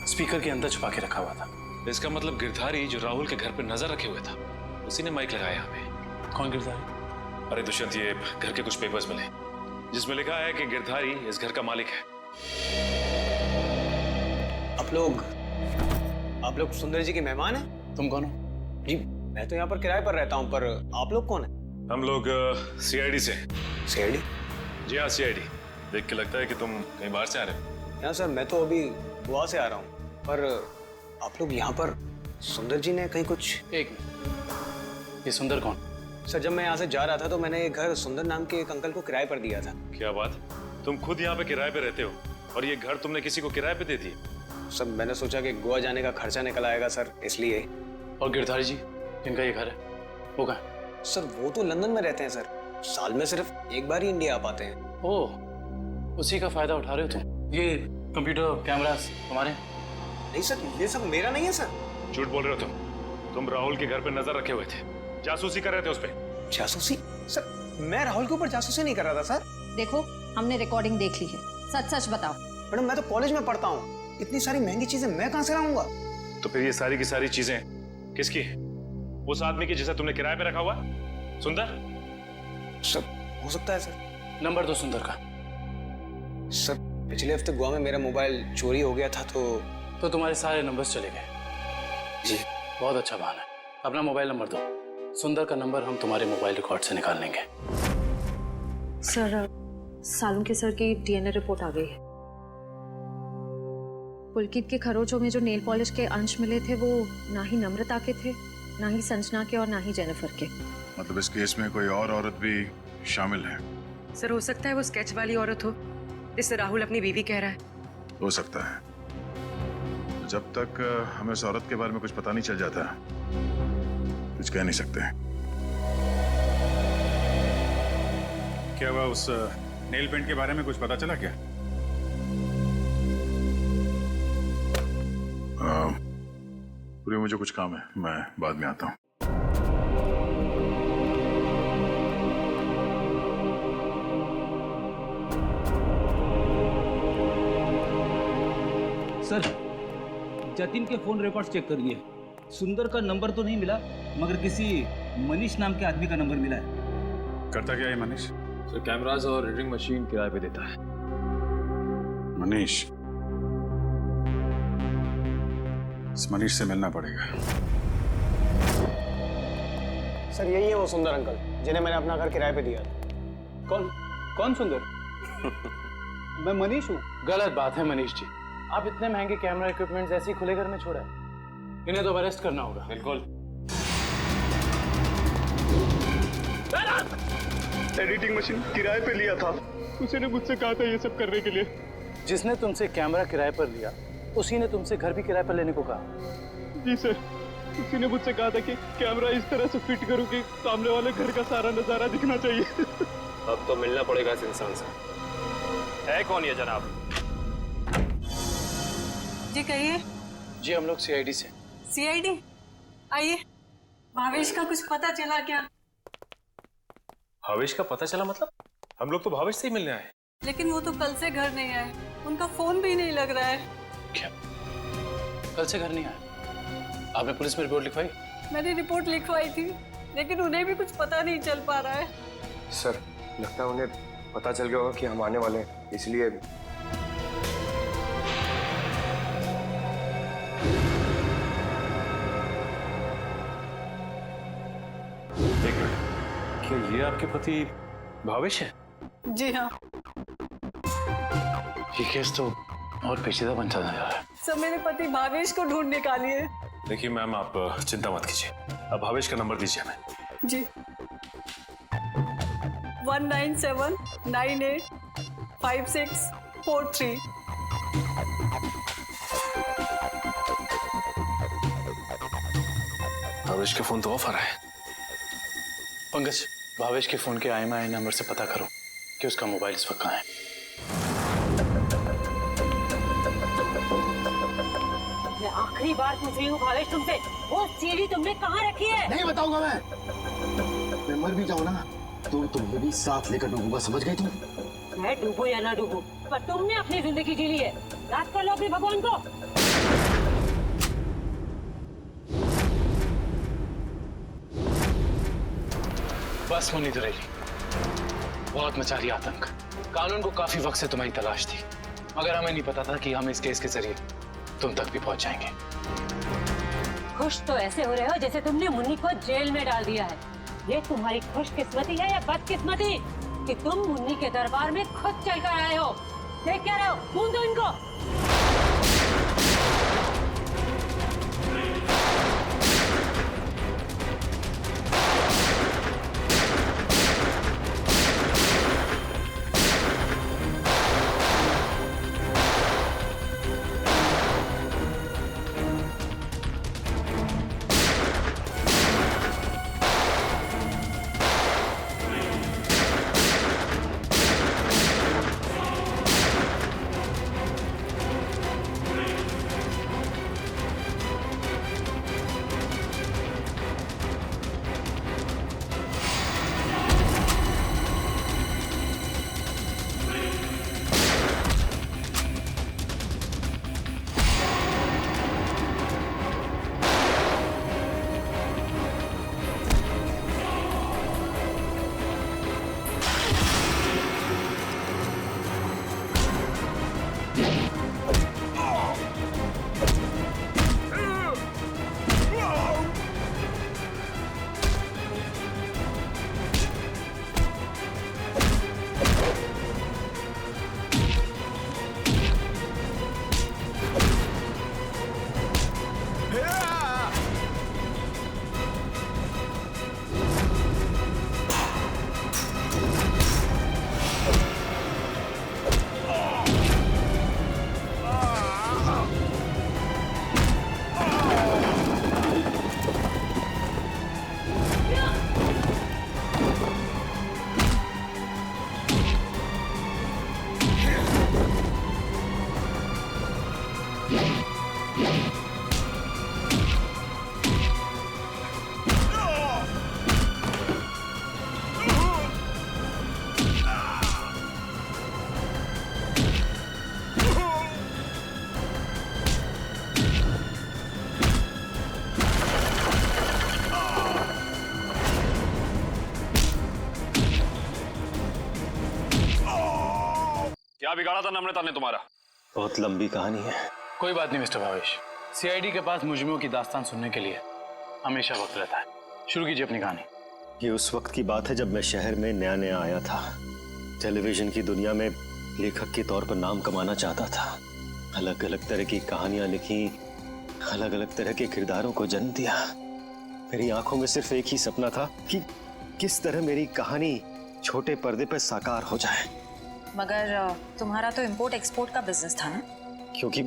Speaker 10: स्पीकर के अंदर छुपा के रखा हुआ था।
Speaker 2: इसका मतलब गिरधारी जो राहुल के घर पे नजर रखे हुए था, उसी ने माइक लगाया यहाँ पे।
Speaker 10: कौन गिरधारी?
Speaker 2: अरे दुष्यंत, ये घर के कुछ पेपर्स मिले जिसमें लिखा है कि गिरधारी इस घर का मालिक है।
Speaker 3: आप लोग सुंदर जी के मेहमान हैं?
Speaker 10: तुम कौन हो?
Speaker 3: जी मैं तो यहाँ पर किराए पर रहता हूँ, पर आप लोग कौन हैं?
Speaker 2: हम लोग सीआईडी से।
Speaker 3: सीआईडी?
Speaker 2: जी हाँ, सीआईडी। देख के लगता है कि तुम कहीं बाहर से आ रहे हो।
Speaker 3: यहाँ सर मैं तो अभी गोवा से आ रहा हूँ, पर आप लोग यहाँ पर सुंदर जी ने कहीं कुछ।
Speaker 10: एक मिनट, ये सुंदर कौन?
Speaker 3: सर जब मैं यहाँ से जा रहा था तो मैंने ये घर सुंदर नाम के एक अंकल को किराए पर दिया था।
Speaker 2: क्या बात, तुम खुद यहाँ पे किराए पे रहते हो और ये घर तुमने किसी को किराए पे दे दिया?
Speaker 3: सर मैंने सोचा कि गोवा जाने का खर्चा निकल आएगा सर, इसलिए।
Speaker 10: और गिरधारी जी जिनका ये घर है, वो कहाँ?
Speaker 3: सर वो तो लंदन में रहते हैं सर, साल में सिर्फ एक बार ही इंडिया आ पाते हैं।
Speaker 10: ओह, उसी का फायदा उठा रहे हो तुम? ये कंप्यूटर कैमरास तुम्हारे?
Speaker 3: नहीं सर, ये सब मेरा नहीं है सर।
Speaker 2: झूठ बोल रहे हो तुम राहुल के घर पे नजर रखे हुए थे, जासूसी कर रहे थे उस पे।
Speaker 3: जासूसी? सर मैं राहुल के ऊपर जासूसी नहीं कर रहा था सर।
Speaker 12: देखो हमने रिकॉर्डिंग देख ली है, सच सच बताओ।
Speaker 3: मैडम मैं तो कॉलेज में पढ़ता हूँ, इतनी सारी महंगी चीजें मैं कहाँ से लाऊंगा?
Speaker 2: तो फिर ये सारी की सारी चीजें किसकी है? उस आदमी की जिसे तुमने किराए पे रखा हुआ, सुंदर?
Speaker 3: सर हो सकता है सर।
Speaker 10: नंबर दो सुंदर का।
Speaker 3: सर पिछले हफ्ते गोवा में मेरा मोबाइल चोरी हो गया था तो
Speaker 10: तुम्हारे सारे नंबर्स चले गए।
Speaker 3: जी
Speaker 10: बहुत अच्छा बहाना है। अपना मोबाइल नंबर दो, सुंदर का नंबर हम तुम्हारे मोबाइल रिकॉर्ड से निकाल लेंगे।
Speaker 12: सर सालुंके सर की डीएनए रिपोर्ट आ गई है। पुलकित के खरोचों में जो नेल पॉलिश के अंश मिले थे वो ना ही नम्रता के थे ना ही संजना के और ना ही जेनिफर के।
Speaker 1: मतलब इस केस में कोई और औरत भी शामिल है?
Speaker 14: सर, हो सकता है वो स्केच वाली औरत हो जिससे राहुल अपनी बीवी कह रहा है।
Speaker 1: हो सकता है। जब तक हमें उस औरत के बारे में कुछ पता नहीं चल जाता, कुछ कह नहीं सकते। क्या हुआ, उस नेल पेंट के बारे में कुछ पता चला क्या? पूरी मुझे कुछ काम है, मैं बाद में आता हूँ।
Speaker 15: सर, जतिन के फोन रिकॉर्ड्स चेक करिए। सुंदर का नंबर तो नहीं मिला, मगर किसी मनीष नाम के आदमी का नंबर मिला है।
Speaker 1: करता क्या है मनीष?
Speaker 2: सर, कैमरास और रीडिंग मशीन किराए पे देता है।
Speaker 1: मनीष, इस मनीष से मिलना पड़ेगा।
Speaker 3: सर, यही है वो सुंदर अंकल जिन्हें मैंने अपना घर किराए पे दिया था।
Speaker 15: कौन सुंदर? मैं मनीष हूँ।
Speaker 10: गलत बात है मनीष जी, आप इतने महंगे कैमरा इक्विपमेंट्स ऐसे ही खुले घर में छोड़ा है। इन्हें तो अरेस्ट करना होगा।
Speaker 2: बिल्कुल।
Speaker 6: एडिटिंग मशीन किराए पे लिया था, उसी ने मुझसे कहा था ये सब करने के लिए।
Speaker 10: जिसने तुमसे कैमरा किराए पर लिया उसी ने तुमसे घर भी किराए पर लेने को कहा।
Speaker 6: जी सर, उसी ने मुझसे कहा था कि कैमरा इस तरह से फिट करूं कि सामने वाले घर का सारा नजारा दिखना चाहिए।
Speaker 2: अब तो मिलना पड़ेगा इस इंसान से। है कौन ये जनाब?
Speaker 14: जी कहिए।
Speaker 10: जी हम लोग सीआईडी से।
Speaker 14: सीआईडी? आइए। भावेश का कुछ पता चला क्या?
Speaker 2: भावेश का पता चला मतलब? हम लोग तो भावेश से ही मिलने आए।
Speaker 14: लेकिन वो तो कल से घर नहीं आए, उनका फोन भी नहीं लग रहा है।
Speaker 10: क्या कल से घर नहीं आए? आपने पुलिस में रिपोर्ट लिखवाई?
Speaker 14: मैंने रिपोर्ट लिखवाई थी, लेकिन उन्हें भी कुछ पता नहीं चल पा रहा है।
Speaker 11: सर, लगता है उन्हें पता चल गया होगा कि हम आने वाले हैं, इसलिए।
Speaker 2: एक मिनट, क्या ये आपके पति भावेश है?
Speaker 14: जी हाँ।
Speaker 10: ये केस तो और पेचीदा बनता जा रहा है।
Speaker 14: सब मेरे पति भावेश को ढूंढ निकालिए।
Speaker 2: देखिए मैम, आप चिंता मत कीजिए। अब भावेश का नंबर दीजिए हमें।
Speaker 14: जी। 197985643।
Speaker 2: भावेश के फोन तो ऑफ आ रहा है।
Speaker 10: पंकज, भावेश के फोन के IMEI नंबर से पता करो कि उसका मोबाइल इस वक्त कहाँ है।
Speaker 16: मैं आखिरी बार पूछ रही हूँ भावेश तुमसे, वो सीढ़ी तुमने कहाँ रखी है?
Speaker 17: नहीं बताऊंगा मैं मर भी जाऊँ ना तो तुम्हें भी साथ लेकर डूबूंगा, समझ गई तुम?
Speaker 16: मैं डूबू या ना डूबू, पर तुमने अपनी जिंदगी जी ली है। याद कर लो अपने भगवान को।
Speaker 10: बस मुन्नी दुरेली, बहुत मचा रही आतंक। कानून को काफी वक्त से तुम्हारी तलाश थी, मगर हमें नहीं पता था कि हम इस केस के जरिए तुम तक भी पहुंच जाएंगे।
Speaker 16: खुश तो ऐसे हो रहे हो जैसे तुमने मुन्नी को जेल में डाल दिया है। ये तुम्हारी खुशकिस्मती है या बदकिस्मती कि तुम मुन्नी के दरबार में खुद चलकर आए हो? देख क्या रहे हो? ढूंढ दो इनको।
Speaker 2: क्या बिगाड़ा था नम्रता ने तुम्हारा?
Speaker 4: बहुत लंबी कहानी है।
Speaker 10: कोई बात नहीं मिस्टर भावेश, सीआईडी के पास मुजरिमों की दास्तान सुनने के लिए हमेशा वक्त रहता है। शुरू कीजिए अपनी कहानी।
Speaker 4: ये उस वक्त की बात है जब मैं शहर में नया नया आया था। टेलीविजन की दुनिया में लेखक के तौर पर नाम कमाना चाहता था। अलग अलग तरह की कहानियां लिखी, अलग अलग तरह के किरदारों को जन्म दिया। मेरी आंखों में सिर्फ एक ही सपना था कि किस तरह मेरी कहानी छोटे पर्दे पर साकार हो जाए।
Speaker 12: मगर तुम्हारा तो इंपोर्ट एक्सपोर्ट का बिजनेस था ना?
Speaker 4: क्योंकि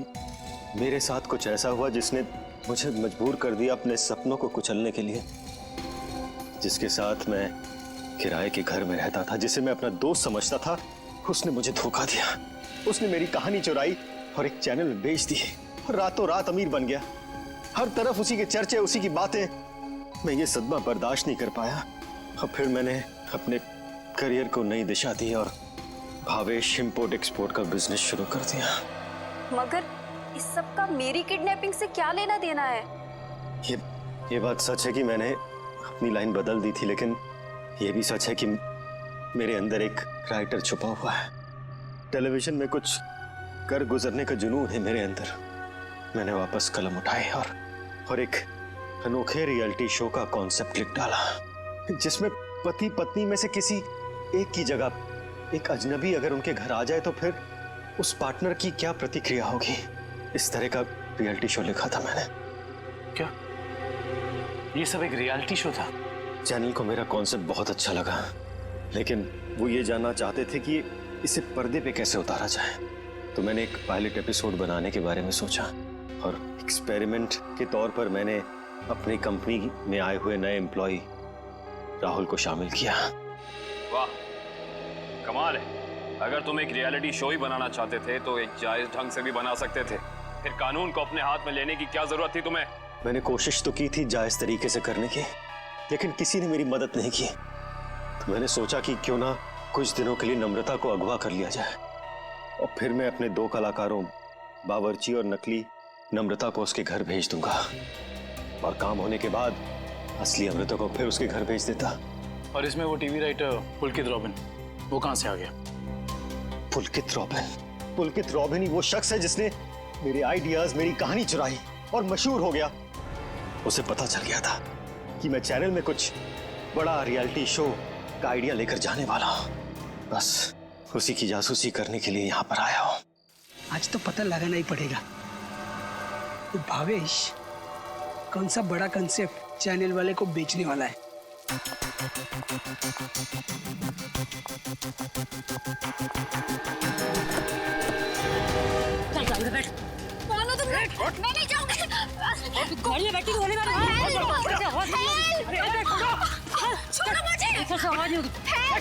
Speaker 4: मेरे साथ कुछ ऐसा हुआ जिसने मुझे मजबूर कर दिया अपने सपनों को कुचलने के लिए। जिसके साथ मैं किराए के घर में रहता था, जिसे मैं अपना दोस्त समझता था, उसने मुझे धोखा दिया। उसने मेरी कहानी चुराई और एक चैनल में बेच दी और रातों रात अमीर बन गया। हर तरफ उसी के चर्चे, उसी की बातें। मैं ये सदमा बर्दाश्त नहीं कर पाया और फिर मैंने अपने करियर को नई दिशा दी और भावेश इंपोर्ट एक्सपोर्ट का बिजनेस शुरू कर दिया।
Speaker 12: मगर इस सब का मेरी किडनैपिंग से क्या लेना देना है?
Speaker 4: ये बात सच है कि मैंने अपनी लाइन बदल दी थी, लेकिन ये भी सच है कि मेरे अंदर एक राइटर छुपा हुआ है। टेलीविजन में कुछ कर गुजरने का जुनून है मेरे अंदर। मैंने वापस कलम उठाई और एक अनोखे रियलिटी शो का कॉन्सेप्ट लिख डाला, जिसमें पति पत्नी में से किसी एक की जगह एक अजनबी अगर उनके घर आ जाए तो फिर उस पार्टनर की क्या प्रतिक्रिया होगी। इस तरह का रियलिटी शो लिखा था मैंने।
Speaker 10: क्या ये सब एक रियलिटी शो था?
Speaker 4: चैनल को मेरा कॉन्सेप्ट बहुत अच्छा लगा, लेकिन वो ये जानना चाहते थे कि इसे पर्दे पे कैसे उतारा जाए। तो मैंने एक पायलट एपिसोड बनाने के बारे में सोचा और एक्सपेरिमेंट के तौर पर मैंने अपनी कंपनी में आए हुए नए एम्प्लॉय राहुल को शामिल किया।
Speaker 2: वाह, कमाल है। अगर तुम एक रियलिटी शो ही बनाना चाहते थे तो एक जायज ढंग से भी बना सकते थे। फिर कानून को अपने हाथ में लेने की क्या जरूरत थी तुम्हें?
Speaker 4: मैंने कोशिश तो की थी जायज तरीके से करने की, लेकिन किसी ने मेरी मदद नहीं की। तो मैंने सोचा कि क्यों ना कुछ दिनों के लिए नम्रता को अगवा कर लिया जाए और फिर मैं अपने दो कलाकारों बावर्ची और नकली नम्रता को उसके घर भेज दूंगा और काम होने के बाद असली अमृता को फिर उसके घर भेज देता।
Speaker 10: और इसमें वो टीवी राइटर पुलकित रॉबिन, वो कहां से आ गया?
Speaker 4: पुलकित रॉबिन ही वो शख्स है जिसने मेरे आइडियाज, मेरी कहानी चुराई और मशहूर हो गया। उसे पता चल गया था कि मैं चैनल में कुछ बड़ा रियलिटी शो का आइडिया लेकर जाने वाला हूं। बस उसी की जासूसी करने के लिए यहाँ पर आया हूँ।
Speaker 18: आज तो पता लगाना ही पड़ेगा तो भावेश कौन सा बड़ा कंसेप्ट चैनल वाले को बेचने वाला है।
Speaker 16: चल गाड़ी में बैठ।
Speaker 9: मानो तुम, मैं नहीं जाऊंगी।
Speaker 16: गाड़ी में बैठी तो होने वाला
Speaker 9: छोड़ो मुझे।
Speaker 16: आवाज नहीं होगी।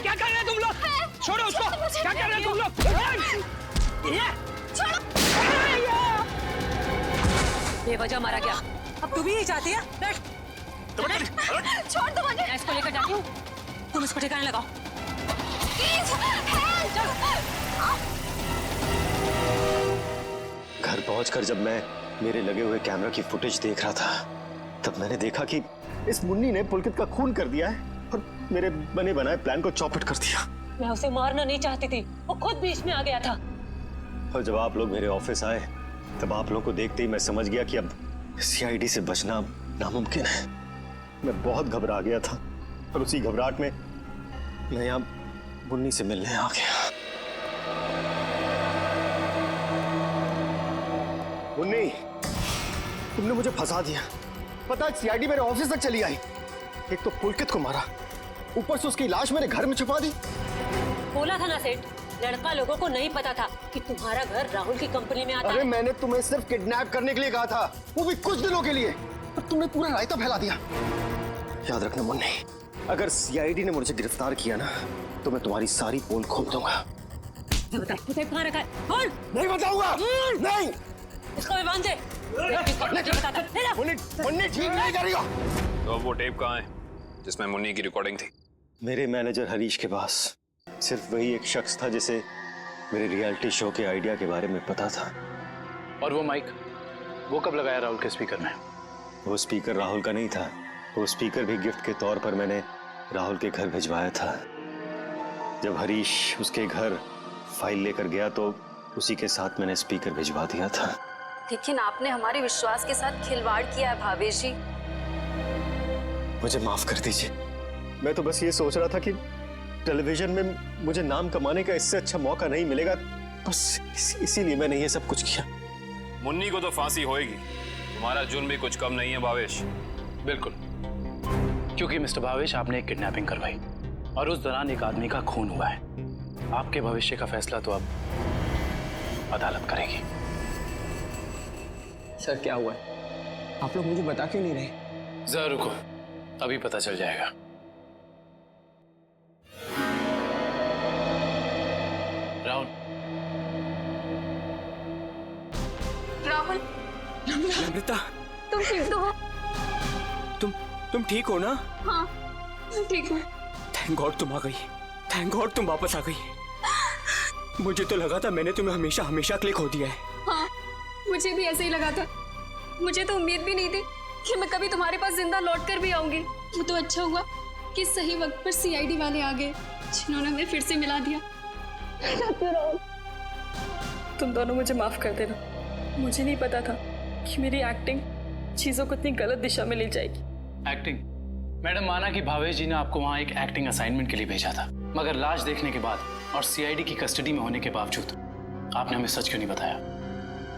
Speaker 18: क्या कर रहे हैं तुम लोग? छोड़ो उसको। क्या कर रहे हैं तुम लोग?
Speaker 9: छोड़ो।
Speaker 16: बेवजह मारा गया। अब तू भी नहीं चाहती है? बैठ।
Speaker 9: छोड़ दो मुझे।
Speaker 16: मैं इसको लेकर जाती हूँ, तुम इसको ठिकाने लगाओ।
Speaker 4: घर पहुंचकर जब मैं मेरे लगे हुए कैमरा की फुटेज देख रहा था, तब मैंने देखा कि इस मुन्नी ने पुलकित का खून कर दिया है और मेरे बने बनाए प्लान को चौपट कर दिया।
Speaker 16: मैं उसे मारना नहीं चाहती थी, वो खुद बीच में आ गया था।
Speaker 4: और जब आप लोग मेरे ऑफिस आए, तब आप लोगों को देखते ही मैं समझ गया कि अब सीआईडी से बचना नामुमकिन है। मैं बहुत घबरा गया था और उसी घबराहट में मैं यहाँ मुन्नी से मिलने आ गया। मुन्नी, तुमने मुझे फंसा दिया। पता है सीआईडी मेरे ऑफिस तक चली आई। एक तो पुलकित को मारा, ऊपर से उसकी लाश मेरे घर में छुपा दी।
Speaker 16: बोला था ना सेठ, लड़का लोगों को नहीं पता था कि तुम्हारा घर राहुल की कंपनी में आता है।
Speaker 17: अरे मैंने तुम्हें सिर्फ किडनैप करने के लिए कहा था, वो भी कुछ दिनों के लिए, पर तुमने पूरा रायता फैला दिया।
Speaker 4: याद रखना मुन्नी, अगर सीआईडी ने मुझे गिरफ्तार किया ना, तो मैं तुम्हारी सारी पोल खोल दूंगा।
Speaker 16: बता, तुझे कहाँ रखा है? बोल।
Speaker 17: नहीं बताऊंगा। नहीं,
Speaker 16: इसको भी बांध दे।
Speaker 17: मुन्नी ठीक नहीं कर रही हो।
Speaker 2: तो अब वो टेप कहाँ है जिसमें मुन्नी की रिकॉर्डिंग थी?
Speaker 19: मेरे मैनेजर हरीश के पास। सिर्फ वही एक शख्स था जिसे मेरे रियलिटी शो के आइडिया के बारे में पता था।
Speaker 10: और वो माइक वो कब लगाया राहुल के स्पीकर में?
Speaker 19: वो स्पीकर राहुल का नहीं था। वो स्पीकर भी गिफ्ट के तौर पर मैंने राहुल के घर भिजवाया था। जब हरीश उसके घर फाइल लेकर गया तो उसी के साथ मैंने स्पीकर भिजवा दिया था।
Speaker 12: लेकिन आपने हमारे विश्वास के साथ खिलवाड़ किया है भावेश जी।
Speaker 19: मुझे माफ कर दीजिए। मैं तो बस ये सोच रहा था कि टेलीविजन में मुझे नाम कमाने का इससे अच्छा मौका नहीं मिलेगा, बस इसीलिए मैंने ये सब कुछ किया।
Speaker 2: मुन्नी को तो फांसी होएगी, तुम्हारा जुर्म भी कुछ कम नहीं है भावेश।
Speaker 10: बिल्कुल, क्योंकि मिस्टर भावेश आपने एक किडनैपिंग करवाई और उस दौरान एक आदमी का खून हुआ है। आपके भविष्य का फैसला तो अब अदालत करेगी।
Speaker 3: सर क्या हुआ है? आप लोग मुझे बता क्यों नहीं रहे?
Speaker 10: जरा रुको, अभी पता चल जाएगा। राहुल।
Speaker 8: राहुल।
Speaker 6: नम्रता,
Speaker 8: तुम ठीक तो हो?
Speaker 6: तुम ठीक हो ना?
Speaker 8: हाँ, मैं ठीक हूँ।
Speaker 6: थैंक गॉड तुम आ गई। थैंक गॉड तुम वापस आ गई। मुझे तो लगा था मैंने तुम्हें हमेशा हमेशा के लिए खो दिया है।
Speaker 8: हाँ, मुझे भी ऐसे ही लगा था। मुझे तो उम्मीद भी नहीं थी कि मैं कभी तुम्हारे पास जिंदा लौट कर भी आऊंगी। वो तो अच्छा हुआ कि सही वक्त पर सीआईडी वाले आ गए, जिन्होंने हमें फिर से मिला दिया। तुम दोनों मुझे माफ कर देना। मुझे नहीं पता था कि मेरी एक्टिंग चीजों को इतनी गलत दिशा में ले जाएगी।
Speaker 10: एक्टिंग? मैडम, माना कि भावेश जी ने आपको वहाँ एक एक्टिंग असाइनमेंट के लिए भेजा था, मगर लाश देखने के बाद और सीआईडी की कस्टडी में होने के बावजूद आपने हमें सच क्यों नहीं बताया?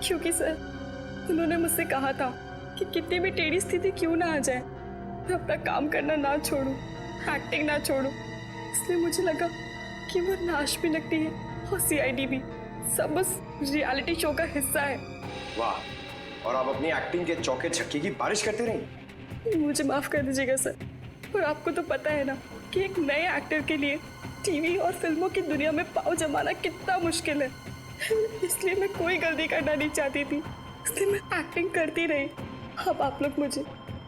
Speaker 8: क्योंकि सर, उन्होंने मुझसे कहा था कि कितनी भी टेढ़ी स्थिति क्यों ना आ जाए, मैं अपना काम करना ना छोड़ूं, एक्टिंग ना छोड़ूं। इसलिए मुझे लगा कि वो नाश भी लगती है और सीआईडी भी, सब बस रियलिटी शो का हिस्सा है।
Speaker 11: वाह, और आप अपनी एक्टिंग के चौके छक्के की बारिश करते रही।
Speaker 8: मुझे माफ कर दीजिएगा सर, और आपको तो पता है ना कि एक नए एक्टर के लिए टीवी और फिल्मों की दुनिया में पाँव जमाना कितना मुश्किल है। इसलिए मैं कोई गलती करना नहीं चाहती थी, इसलिए मैं एक्टिंग करती रही। अब आप लोग मुझे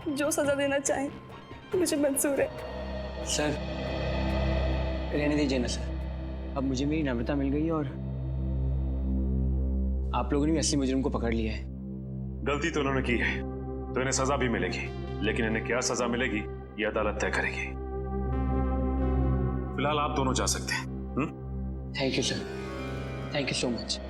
Speaker 8: जो सजा देना चाहें मुझे मंजूर है।
Speaker 3: सर रहने दीजिए ना सर, अब मुझे मेरी नम्रता मिल गई और आप लोगों ने भी असली मुजरिम को पकड़ लिया है।
Speaker 1: गलती तो उन्होंने की है तो इन्हें सजा भी मिलेगी, लेकिन इन्हें क्या सजा मिलेगी ये अदालत तय करेगी। फिलहाल आप दोनों जा सकते हैं।
Speaker 3: Thank you sir, thank you so much.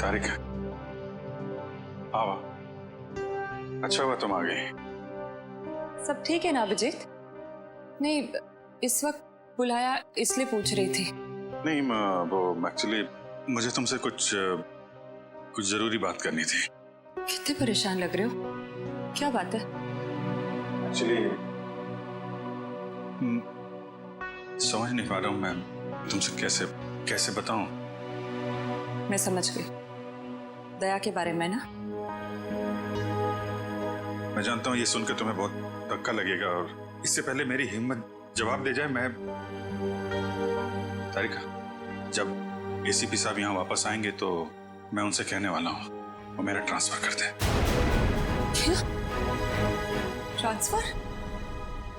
Speaker 1: Tarika, आओ। अच्छा हुआ तुम आ गई।
Speaker 12: सब ठीक है ना अभिजीत? नहीं, इस वक्त बुलाया इसलिए पूछ रही थी।
Speaker 1: नहीं, वो एक्चुअली मुझे तुमसे कुछ जरूरी बात करनी थी।
Speaker 12: कितने परेशान लग रहे हो, क्या बात है?
Speaker 1: एक्चुअली समझ नहीं पा रहा हूँ मैं तुमसे कैसे बताऊं।
Speaker 12: मैं समझ गई, दया के बारे में ना?
Speaker 1: मैं जानता हूँ ये सुनकर तुम्हें बहुत धक्का लगेगा, और इससे पहले मेरी हिम्मत जवाब दे जाए, मैं तारिका, जब एसीपी साहब यहाँ वापस आएंगे तो मैं उनसे कहने वाला हूँ वो मेरा ट्रांसफर कर दे।
Speaker 12: क्या? ट्रांसफर?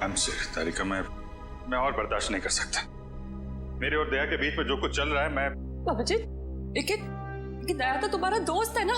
Speaker 1: आई एम सॉरी तारिका, मैं और बर्दाश्त नहीं कर सकता। मेरे और दया के बीच में जो कुछ चल रहा है, मैं
Speaker 8: अभिजीत, लेकिन दया तो तुम्हारा दोस्त है ना?